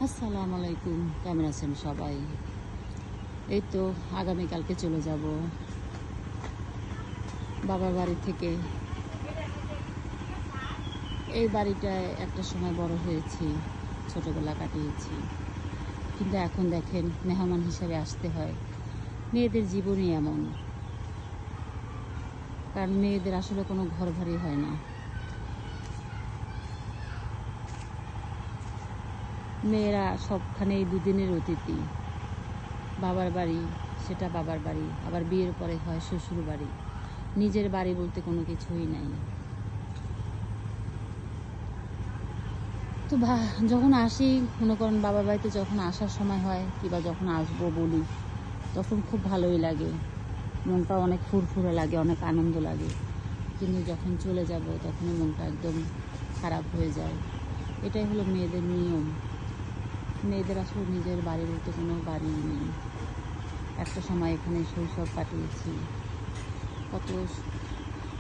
আসসালামু আলাইকুম, কেমন আছেন সবাই? এই তো আগামীকালকে চলে যাব বাবার বাড়ি থেকে। এই বাড়িটায় একটা সময় বড় হয়েছি, ছোটবেলা কাটিয়েছি, কিন্তু এখন দেখেন মেহমান হিসাবে আসতে হয়। মেয়েদের জীবনই এমন, কারণ মেয়েদের আসলে কোনো ঘর বাড়ি হয় না। মেয়েরা সবখানেই দুদিনের অতিথি। বাবার বাড়ি সেটা বাবার বাড়ি, আবার বিয়ের পরে হয় শ্বশুর বাড়ি। নিজের বাড়ি বলতে কোনো কিছুই নাই। তো যখন আসি, মনে করেন বাবার বাড়িতে যখন আসার সময় হয় কিংবা যখন আসবো বলি, তখন খুব ভালোই লাগে, মনটা অনেক ফুরফুরে লাগে, অনেক আনন্দ লাগে। কিন্তু যখন চলে যাব তখন মনটা একদম খারাপ হয়ে যায়। এটাই হলো মেয়েদের নিয়ম। মেয়েদের আসলে নিজের বাড়ি বলতে কোনো বাড়ি নেই। একটা সময় এখানে শৈশব কাটিয়েছি, কত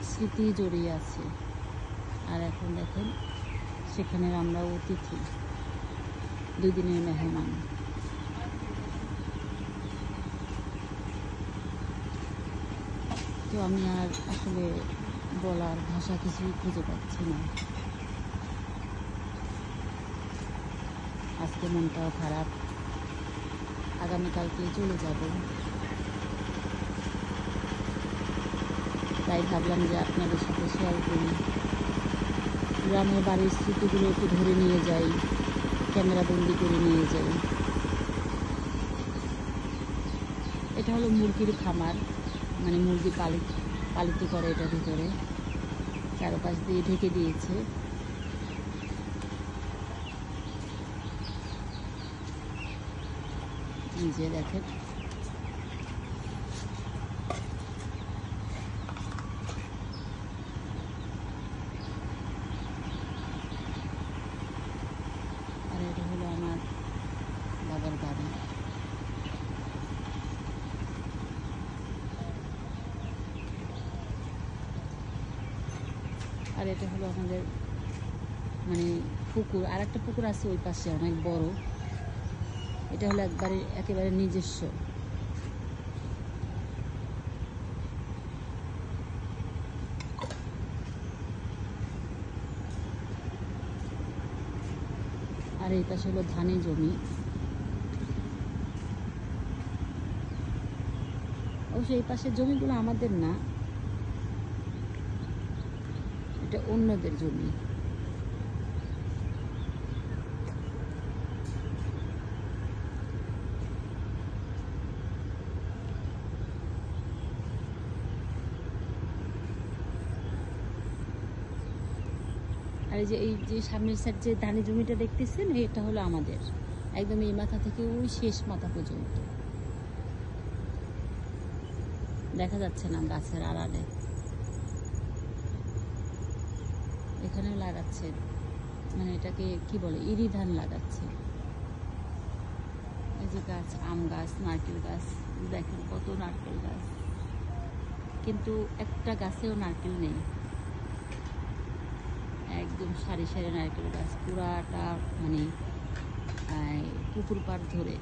স্মৃতি জড়িয়ে আছে, আর এখন দেখেন সেখানে আমরা অতিথি, দুদিনের মেহমান। তো আমি আর আসলে বলার ভাষা কিছুই খুঁজে পাচ্ছি না। আজকে মনটাও খারাপ, আগামীকালকে চলে যাব। তাই ভাবলাম যে আপনাদের সাথে শেয়ার করি, গ্রামের বাড়ির স্মৃতিগুলো একটু ধরে নিয়ে যাই, ক্যামেরা বন্দি করে নিয়ে যাই। এটা হলো মুরগির খামার, মানে মুরগি পালিত করে এটার ভিতরে, চারপাশ দিয়ে ঢেকে দিয়েছে। নিজে দেখেন, আর এটা হলো আমার বাবার বাড়ি। আর এটা হলো আমাদের মানে পুকুর, আর একটা পুকুর আছে ওই পাশে অনেক বড়। এটা হলো একেবারে নিজস্ব। আর এই পাশে হলো ধানের জমি। অবশ্য এই পাশের জমিগুলো আমাদের না, এটা অন্যদের জমি। আর এই যে সামনের সাইড যে ধানের জমিটা দেখতেছেন, এটা হলো আমাদের, একদম এই মাথা থেকে ওই শেষ মাথা পর্যন্ত। দেখা যাচ্ছে না গাছের আড়ালে। এখানেও লাগাচ্ছে, মানে এটাকে কি বলে, ইরি ধান লাগাচ্ছে। এই যে গাছ, আম গাছ, নারকেল গাছ, দেখেন কত নারকেল গাছ, কিন্তু একটা গাছেও নারকেল নেই। একদম সারি সারি নারকেল গাছ, পুরাটা মানে পুকুর পাড় ধরে।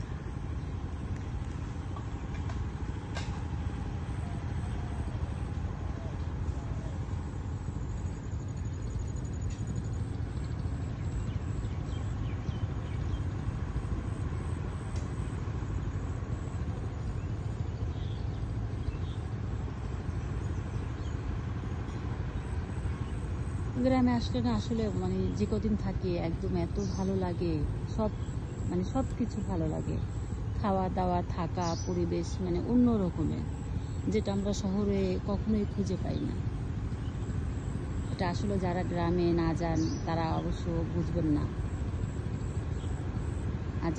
গ্রামে আসলে না আসলে মানে যে কদিন থাকি একদম এত ভালো লাগে, সব মানে সব কিছু ভালো লাগে। খাওয়া দাওয়া, থাকা, পরিবেশ মানে অন্য রকমের, যেটা আমরা শহরে কখনোই খুঁজে পাই না। এটা আসলে যারা গ্রামে না যান তারা অবশ্য বুঝবেন না। আর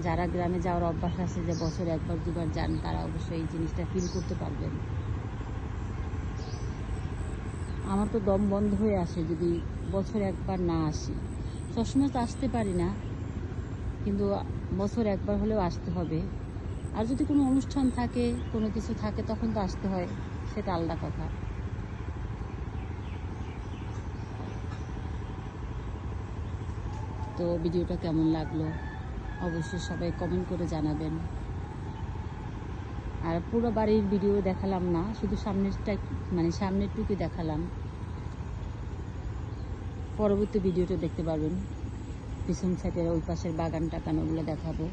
যারা গ্রামে যাওয়ার অভ্যাস আছে, যে বছরে একবার দুবার যান, তারা অবশ্যই এই জিনিসটা ফিল করতে পারবেন। আমার তো দম বন্ধ হয়ে আসে যদি বছরে একবার না আসি। সবসময় তো আসতে পারি না, কিন্তু বছরে একবার হলেও আসতে হবে। আর যদি কোনো অনুষ্ঠান থাকে, কোনো কিছু থাকে, তখন তো আসতে হয়, সেটা আলাদা কথা। তো ভিডিওটা কেমন লাগলো অবশ্যই সবাই কমেন্ট করে জানাবেন। আর পুরো বাড়ির ভিডিও দেখালাম না, শুধু সামনেরটা মানে সামনেরটুকু দেখালাম। পরবর্তী ভিডিওটা দেখতে পারবেন, পিছন সাইডের ওই পাশের বাগান টাগান ওগুলো দেখাবো।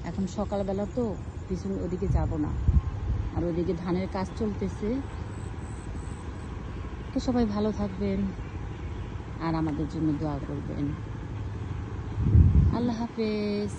এখন সকালবেলা তো পিছন ওদিকে যাব না, আর ওদিকে ধানের কাজ চলতেছে। তো সবাই ভালো থাকবেন আর আমাদের জন্য দোয়া করবেন। আল্লাহ হাফেজ।